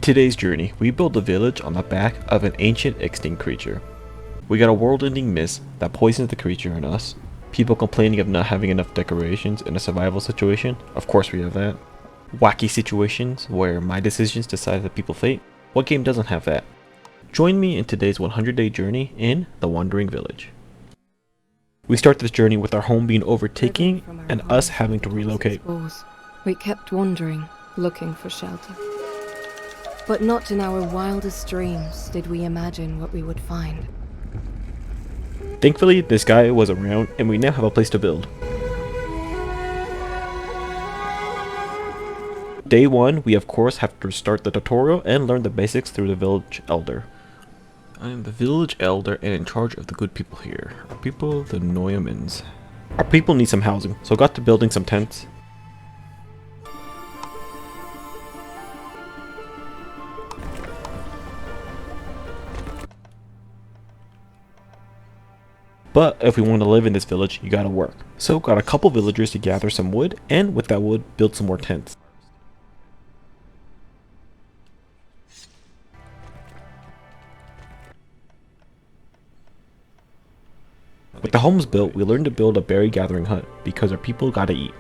today's journey, we build a village on the back of an ancient extinct creature. We got a world-ending mist that poisons the creature and us. People complaining of not having enough decorations in a survival situation. Of course we have that. Wacky situations where my decisions decide the people's fate. What game doesn't have that? Join me in today's 100-day journey in the Wandering Village. We start this journey with our home being overtaken and us having to relocate. We kept wandering, looking for shelter. But not in our wildest dreams did we imagine what we would find. Thankfully, this guy was around and we now have a place to build. Day 1, we of course have to start the tutorial and learn the basics through the village elder. I am the village elder and in charge of the good people here. Our people, the nomads. Our people need some housing, so got to building some tents. But if we want to live in this village, you gotta work. So got a couple villagers to gather some wood, and with that wood, build some more tents. With the homes built, we learned to build a berry gathering hut, because our people gotta eat.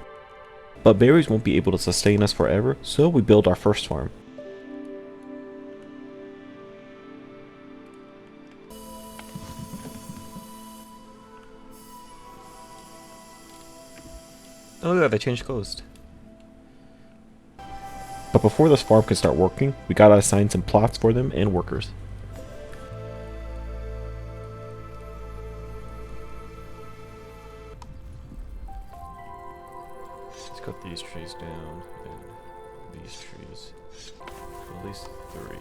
But berries won't be able to sustain us forever, so we build our first farm. Oh look at that, they changed coast. But before this farm can start working, we gotta assign some plots for them and workers. Let's cut these trees down and these trees. At least 3.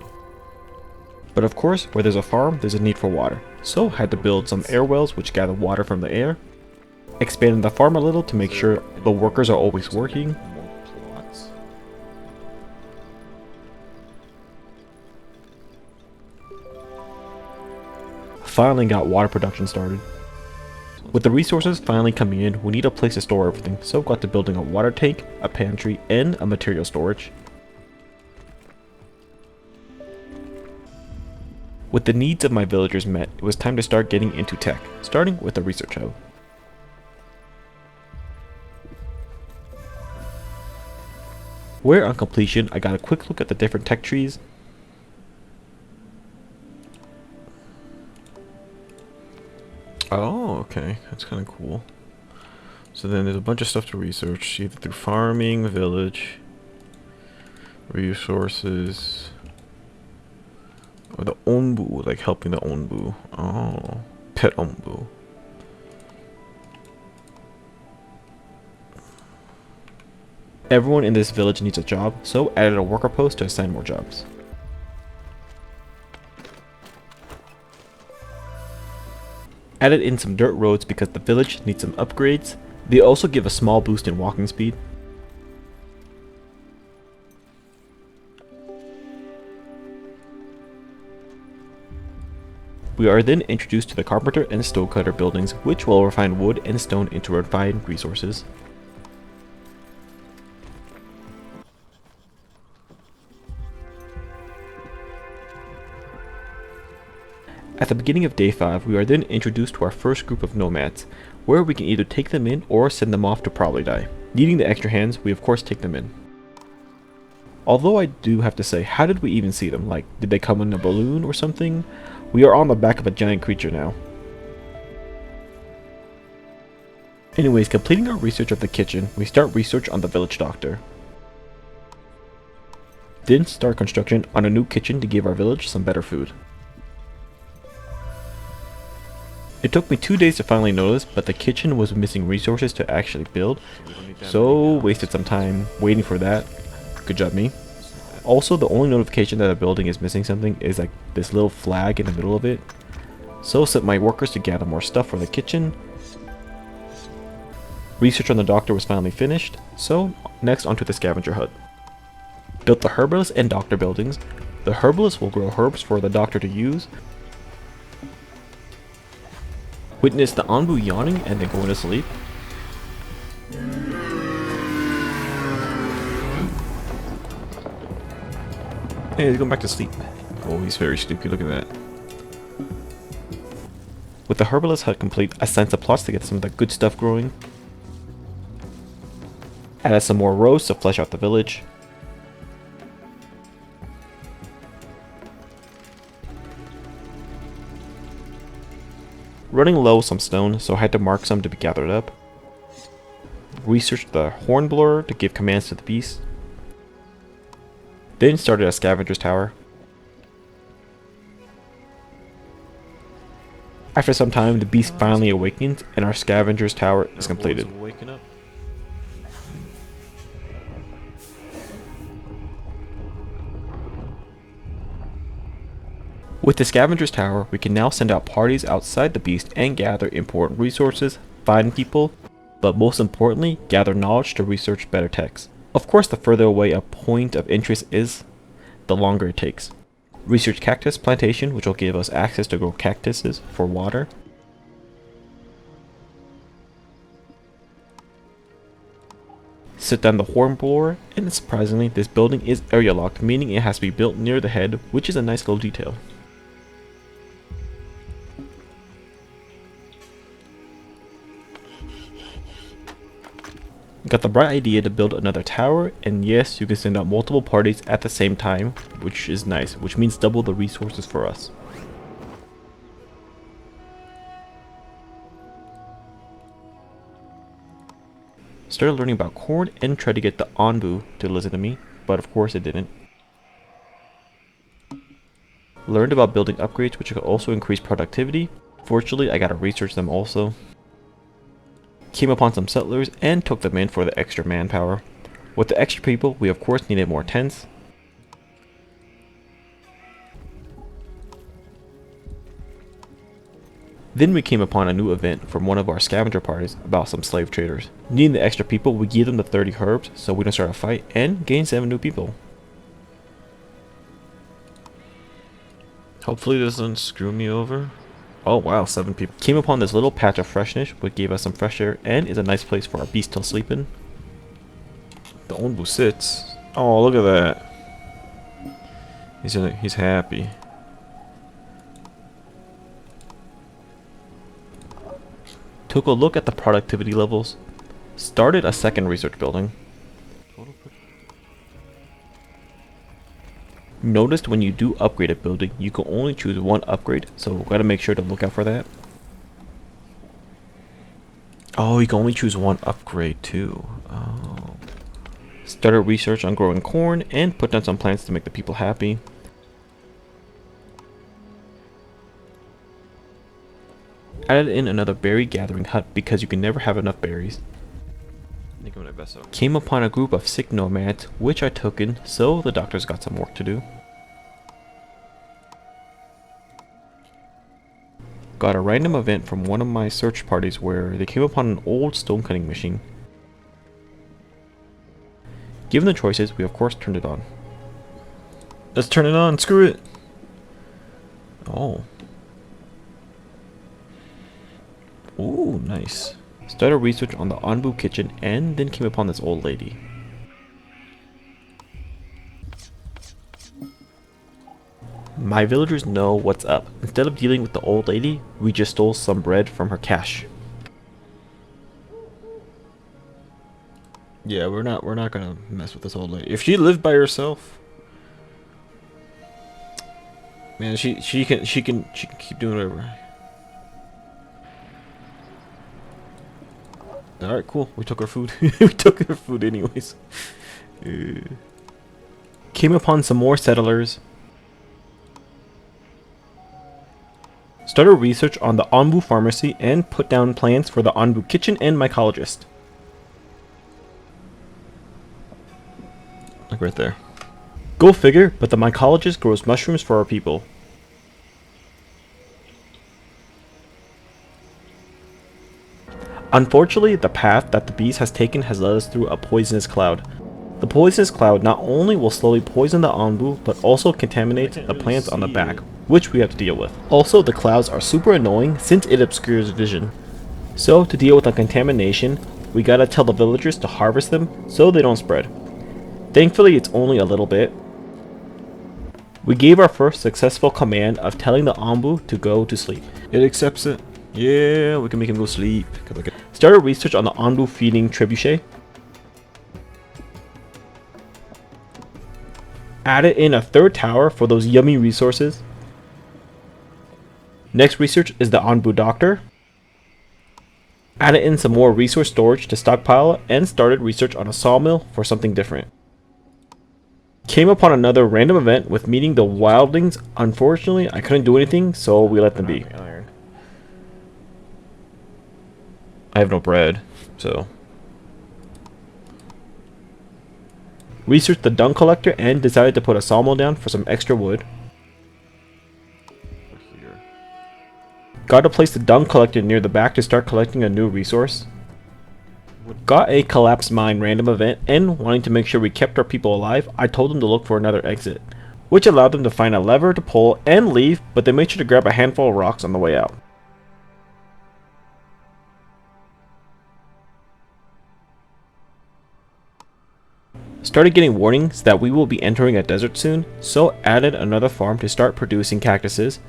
But of course, where there's a farm, there's a need for water. So had to build some air wells which gather water from the air. Expanding the farm a little to make sure the workers are always working. Finally got water production started. With the resources finally coming in, we need a place to store everything, so got to building a water tank, a pantry, and a material storage. With the needs of my villagers met, it was time to start getting into tech, starting with the research hub. Where on completion, I got a quick look at the different tech trees. Oh, okay. That's kind of cool. So then there's a bunch of stuff to research, either through farming, village, resources, or the onbu, like helping the onbu. Oh, pet onbu. Everyone in this village needs a job, so added a worker post to assign more jobs. Added in some dirt roads because the village needs some upgrades. They also give a small boost in walking speed. We are then introduced to the carpenter and stonecutter buildings, which will refine wood and stone into refined resources. At the beginning of day 5, we are then introduced to our first group of nomads, where we can either take them in or send them off to probably die. Needing the extra hands, we of course take them in. Although I do have to say, how did we even see them? Like, did they come in a balloon or something? We are on the back of a giant creature now. Anyways, completing our research of the kitchen, we start research on the village doctor. Then start construction on a new kitchen to give our village some better food. It took me 2 days to finally notice, but the kitchen was missing resources to actually build, so wasted some time waiting for that. Good job me. Also, the only notification that a building is missing something is like this little flag in the middle of it. So sent my workers to gather more stuff for the kitchen. Research on the doctor was finally finished, so next onto the scavenger hut. Built the herbalist and doctor buildings. The herbalist will grow herbs for the doctor to use. Witness the onbu yawning and then going to sleep. Hey, he's going back to sleep. Oh, he's very sleepy. Look at that. With the herbalist hut complete, I signed some plots to get some of the good stuff growing. Added some more rows to flesh out the village. Running low some stone, so I had to mark some to be gathered up. Researched the hornblower to give commands to the beast. Then started a scavenger's tower. After some time, the beast finally awakens, and our scavenger's tower is completed. With the scavenger's tower, we can now send out parties outside the beast and gather important resources, find people, but most importantly, gather knowledge to research better techs. Of course, the further away a point of interest is, the longer it takes. Research cactus plantation, which will give us access to grow cactuses for water. Sit down the hornblower, and surprisingly, this building is area locked, meaning it has to be built near the head, which is a nice little detail. Got the bright idea to build another tower, and yes, you can send out multiple parties at the same time, which is nice, which means double the resources for us. Started learning about corn and tried to get the Onbu to listen to me, but of course it didn't. Learned about building upgrades which could also increase productivity. Fortunately, I gotta research them also. Came upon some settlers and took them in for the extra manpower. With the extra people, we of course needed more tents. Then we came upon a new event from one of our scavenger parties about some slave traders. Needing the extra people, we gave them the 30 herbs so we don't start a fight and gain 7 new people. Hopefully this doesn't screw me over. Oh wow, 7 people. Came upon this little patch of freshness, which gave us some fresh air and is a nice place for our beast to sleep in. The Onbu sits. Oh, look at that. He's happy. Took a look at the productivity levels. Started a second research building. Noticed when you do upgrade a building, you can only choose one upgrade, so gotta make sure to look out for that. Oh, you can only choose one upgrade too. Oh. Started research on growing corn and put down some plants to make the people happy. Added in another berry gathering hut because you can never have enough berries. Came upon a group of sick nomads, which I took in, so the doctors got some work to do. Got a random event from one of my search parties where they came upon an old stone cutting machine. Given the choices, we of course turned it on. Let's turn it on, screw it! Oh. Ooh, nice. Started research on the Onbu kitchen and then came upon this old lady. My villagers know what's up. Instead of dealing with the old lady, we just stole some bread from her cache. Yeah, we're not gonna mess with this old lady. If she lived by herself, man, she can keep doing whatever. Alright, cool. We took her food. We took her food anyways. Came upon some more settlers. Started research on the Onbu pharmacy and put down plans for the Onbu kitchen and mycologist. Like right there. Go figure, but the mycologist grows mushrooms for our people. Unfortunately, the path that the beast has taken has led us through a poisonous cloud. The poisonous cloud not only will slowly poison the Onbu, but also contaminate the plants on the back, which we have to deal with. Also, the clouds are super annoying since it obscures vision. So, to deal with the contamination, we gotta tell the villagers to harvest them so they don't spread. Thankfully, it's only a little bit. We gave our first successful command of telling the Ombu to go to sleep. It accepts it. Yeah, we can make him go sleep. Started research on the Ombu feeding trebuchet. Added in a third tower for those yummy resources. Next research is the Onbu Doctor. Added in some more resource storage to stockpile and started research on a sawmill for something different. Came upon another random event with meeting the wildlings. Unfortunately, I couldn't do anything, so we let them be. I have no bread, so. Researched the dung collector and decided to put a sawmill down for some extra wood. Got to place the dung collector near the back to start collecting a new resource. Got a collapsed mine random event, and wanting to make sure we kept our people alive, I told them to look for another exit, which allowed them to find a lever to pull and leave, but they made sure to grab a handful of rocks on the way out. Started getting warnings that we will be entering a desert soon, so added another farm to start producing cactuses.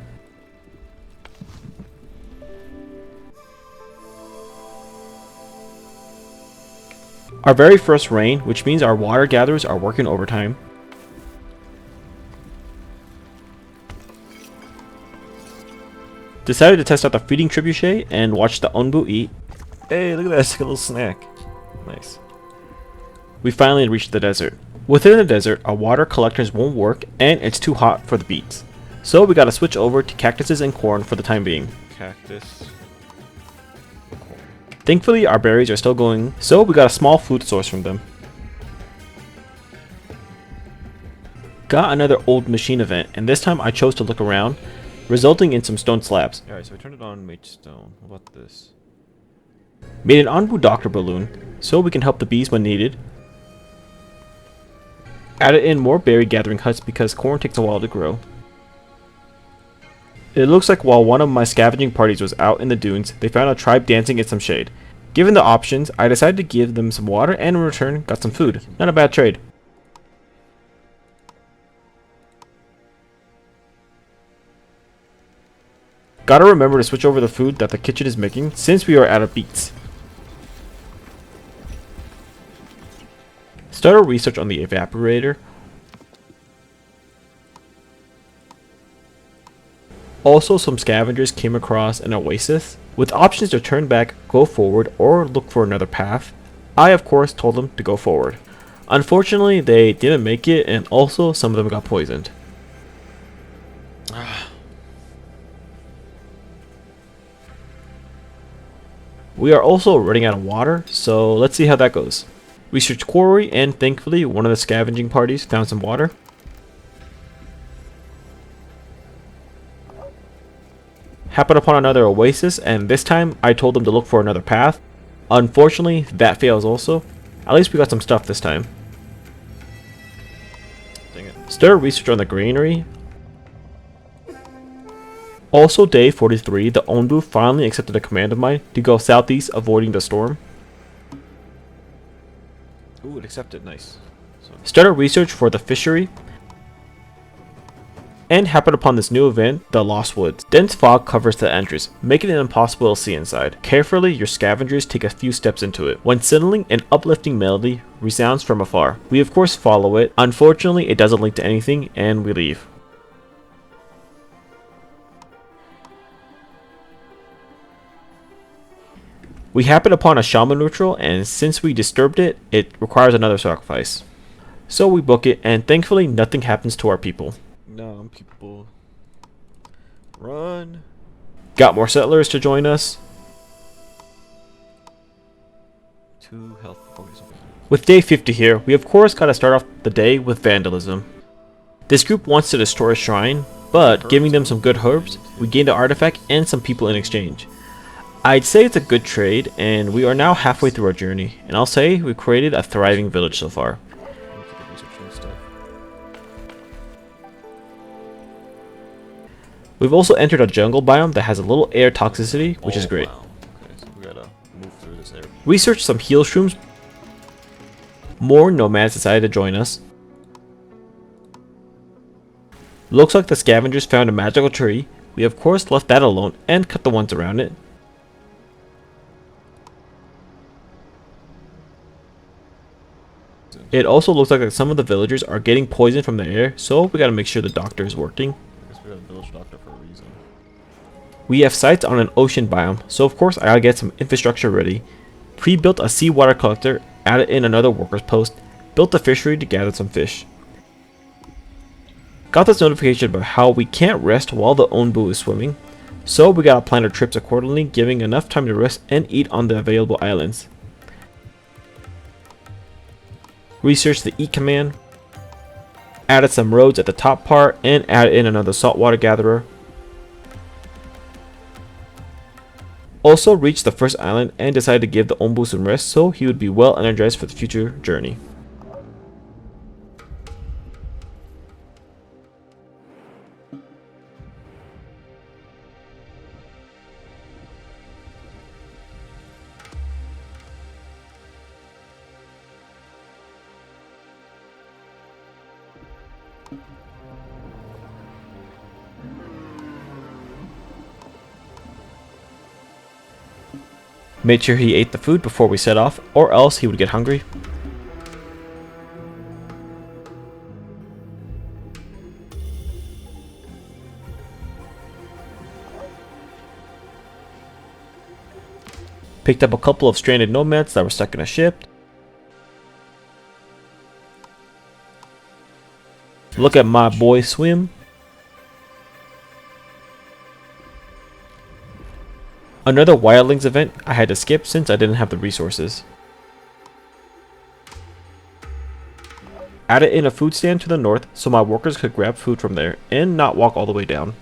Our very first rain, which means our water gatherers are working overtime. Decided to test out the feeding trebuchet and watch the Onbu eat. Hey, look at that, it's like a little snack. Nice. We finally reached the desert. Within the desert, our water collectors won't work and it's too hot for the beets. So we gotta switch over to cactuses and corn for the time being. Cactus. Thankfully, our berries are still going, so we got a small food source from them. Got another old machine event, and this time I chose to look around, resulting in some stone slabs. Alright, so I turned it on, made stone. What about this? Made an Onbu Doctor balloon, so we can help the bees when needed. Added in more berry gathering huts because corn takes a while to grow. It looks like while one of my scavenging parties was out in the dunes, they found a tribe dancing in some shade. Given the options, I decided to give them some water and in return got some food. Not a bad trade. Gotta remember to switch over the food that the kitchen is making since we are out of beets. Started research on the evaporator. Also, some scavengers came across an oasis with options to turn back, go forward, or look for another path. I of course told them to go forward. Unfortunately, they didn't make it, and also some of them got poisoned. We are also running out of water, so let's see how that goes. We searched quarry, and thankfully one of the scavenging parties found some water. Happened upon another oasis, and this time I told them to look for another path. Unfortunately, that fails also. At least we got some stuff this time. Dang it. Started research on the granary. Also, day 43, the Onbu finally accepted a command of mine to go southeast, avoiding the storm. Ooh, it accepted, nice. Started research for the fishery. And happened upon this new event, the Lost Woods. Dense fog covers the entrance, making it impossible to see inside. Carefully, your scavengers take a few steps into it, when suddenly an uplifting melody resounds from afar. We of course follow it. Unfortunately, it doesn't link to anything, and we leave. We happen upon a shaman ritual, and since we disturbed it, it requires another sacrifice. So we book it, and thankfully nothing happens to our people. No, people. Run. Got more settlers to join us. 2 health focus. With day 50 here, we of course gotta start off the day with vandalism. This group wants to destroy a shrine, but giving them some good herbs, we gained an artifact and some people in exchange. I'd say it's a good trade, and we are now halfway through our journey, and I'll say we've created a thriving village so far. We've also entered a jungle biome that has a little air toxicity, which is great. Wow. Okay, so we gotta move through this area. Researched some heal shrooms. More nomads decided to join us. Looks like the scavengers found a magical tree. We of course left that alone and cut the ones around it. It also looks like some of the villagers are getting poisoned from the air, so we gotta make sure the doctor is working. I guess we got a village doctor for a reason. We have sites on an ocean biome, so of course I gotta get some infrastructure ready. Pre-built a seawater collector, added in another worker's post, built a fishery to gather some fish. Got this notification about how we can't rest while the Onbu is swimming, so we gotta plan our trips accordingly, giving enough time to rest and eat on the available islands. Researched the eat command, added some roads at the top part, and added in another saltwater gatherer. Also reached the first island and decided to give the Onbu some rest so he would be well energized for the future journey. Made sure he ate the food before we set off, or else he would get hungry. Picked up a couple of stranded nomads that were stuck in a ship. Look at my boy swim. Another wildlings event I had to skip since I didn't have the resources. Added in a food stand to the north so my workers could grab food from there and not walk all the way down.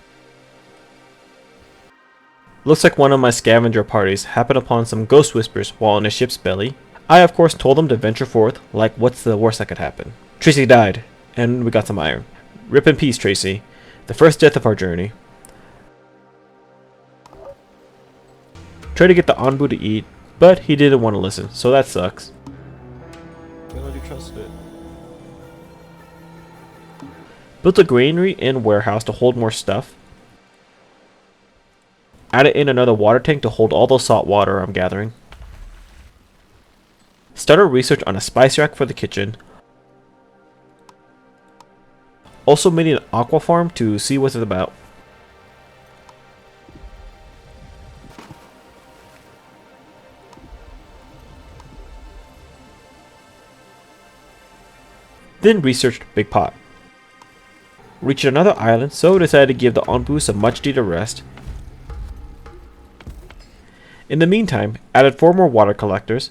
Looks like one of my scavenger parties happened upon some ghost whispers while in a ship's belly. I of course told them to venture forth, like what's the worst that could happen. Tracy died, and we got some iron. Rip in peace, Tracy. The first death of our journey. Tried to get the Onbu to eat, but he didn't want to listen, so that sucks. Why don't you trust it? Built a granary and warehouse to hold more stuff. Added in another water tank to hold all the salt water I'm gathering. Started research on a spice rack for the kitchen. Also made an aqua farm to see what it's about. Then researched Big Pot. Reached another island, so decided to give the Onbu some much needed rest. In the meantime, added 4 more water collectors.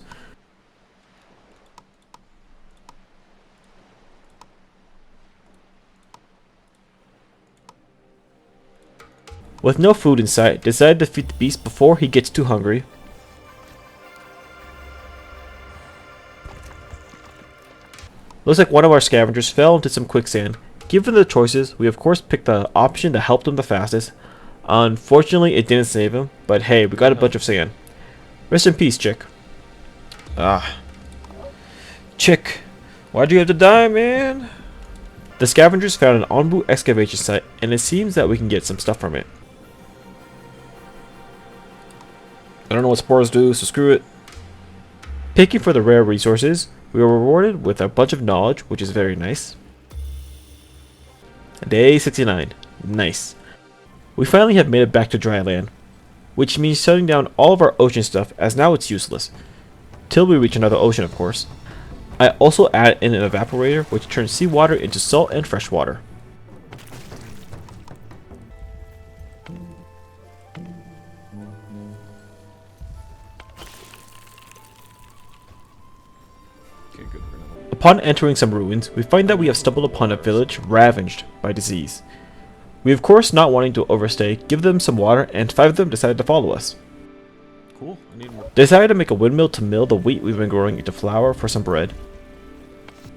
With no food in sight, decided to feed the beast before he gets too hungry. Looks like one of our scavengers fell into some quicksand. Given the choices, we of course picked the option that helped him the fastest. Unfortunately, it didn't save him, but hey, we got a bunch of sand. Rest in peace, Chick. Chick, why'd you have to die, man? The scavengers found an Onbu excavation site, and it seems that we can get some stuff from it. I don't know what spores do, so screw it. Picking for the rare resources, we were rewarded with a bunch of knowledge, which is very nice. Day 69. Nice. We finally have made it back to dry land, which means shutting down all of our ocean stuff as now it's useless. Till we reach another ocean, of course. I also added in an evaporator which turns seawater into salt and fresh water. Okay, good. Upon entering some ruins, we find that we have stumbled upon a village ravaged by disease. We of course, not wanting to overstay, give them some water, and 5 of them decided to follow us. Cool. I need more. Decided to make a windmill to mill the wheat we've been growing into flour for some bread.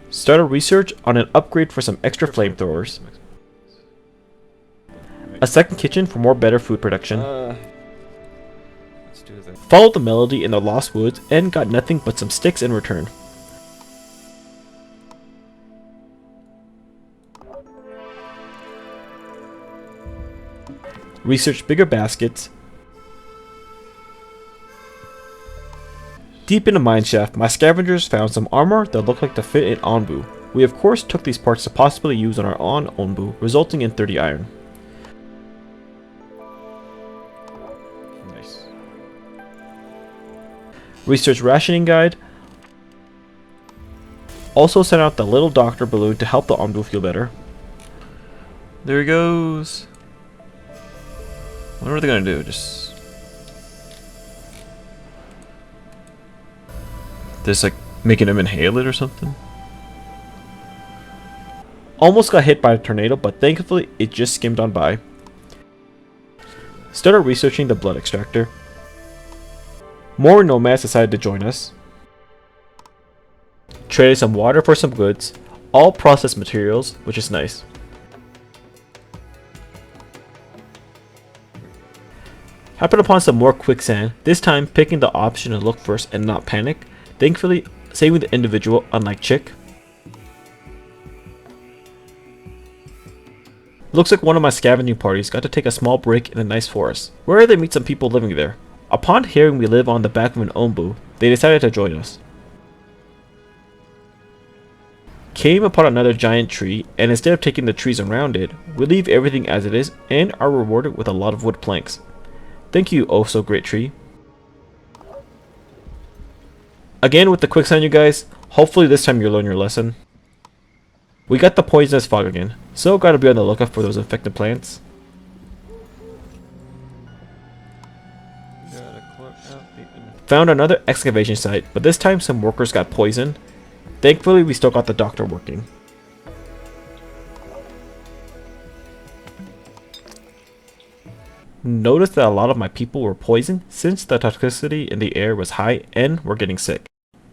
Started research on an upgrade for some extra flamethrowers. A second kitchen for more better food production. Let's do that. Followed the melody in the lost woods and got nothing but some sticks in return. Research bigger baskets. Deep in the mineshaft, my scavengers found some armor that looked like to fit an Onbu. We of course took these parts to possibly use on our own Onbu, resulting in 30 iron. Nice. Research rationing guide. Also sent out the little doctor balloon to help the Onbu feel better. There he goes. What are they gonna do? Just like making him inhale it or something. Almost got hit by a tornado, but thankfully it just skimmed on by. Started researching the blood extractor. More nomads decided to join us. Traded some water for some goods, all processed materials, which is nice. Happened upon some more quicksand, this time picking the option to look first and not panic, thankfully saving the individual unlike Chick. Looks like one of my scavenging parties got to take a small break in a nice forest, where they meet some people living there. Upon hearing we live on the back of an Onbu, they decided to join us. Came upon another giant tree, and instead of taking the trees around it, we leave everything as it is and are rewarded with a lot of wood planks. Thank you, oh so great tree. Again with the quicksand, you guys, hopefully this time you'll learn your lesson. We got the poisonous fog again, so gotta be on the lookout for those infected plants. Found another excavation site, but this time some workers got poisoned. Thankfully we still got the doctor working. Noticed that a lot of my people were poisoned since the toxicity in the air was high and were getting sick.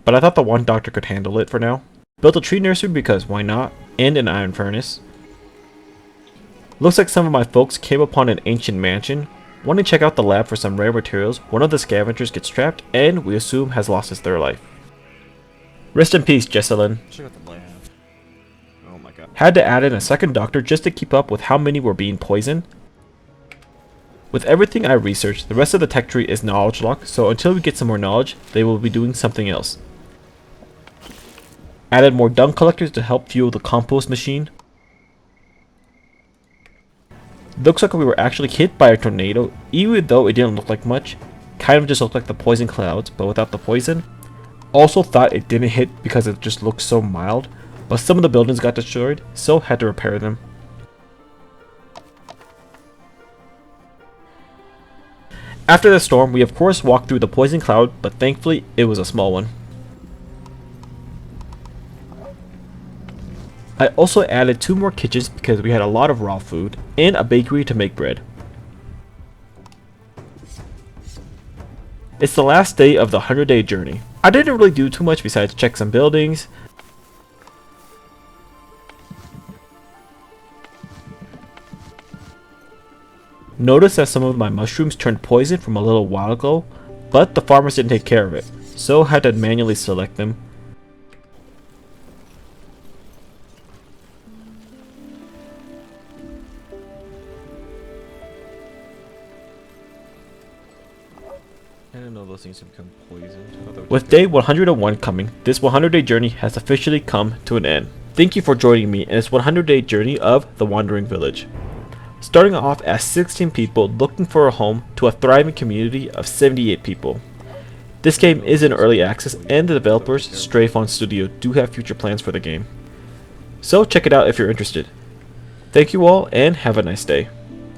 But I thought the one doctor could handle it for now. Built a tree nursery because why not, and an iron furnace. Looks like some of my folks came upon an ancient mansion. Wanting to check out the lab for some rare materials, one of the scavengers gets trapped and we assume has lost his third life. Rest in peace, Jesselyn. Check out the lab. Oh my god. Had to add in a second doctor just to keep up with how many were being poisoned. With everything I researched, the rest of the tech tree is knowledge lock, so until we get some more knowledge, they will be doing something else. Added more dung collectors to help fuel the compost machine. Looks like we were actually hit by a tornado, even though it didn't look like much. Kind of just looked like the poison clouds, but without the poison. Also thought it didn't hit because it just looked so mild, but some of the buildings got destroyed, so had to repair them. After the storm, we of course walked through the poison cloud, but thankfully it was a small one. I also added 2 more kitchens because we had a lot of raw food, and a bakery to make bread. It's the last day of the 100-day journey. I didn't really do too much besides check some buildings. Noticed that some of my mushrooms turned poison from a little while ago, but the farmers didn't take care of it, so had to manually select them. I didn't know those things become poisoned. With day 101 coming, this 100-day journey has officially come to an end. Thank you for joining me in this 100-day journey of the Wandering Village. Starting off as 16 people looking for a home to a thriving community of 78 people. This game is in early access and the developers, Straphon Studio, do have future plans for the game. So check it out if you're interested. Thank you all and have a nice day.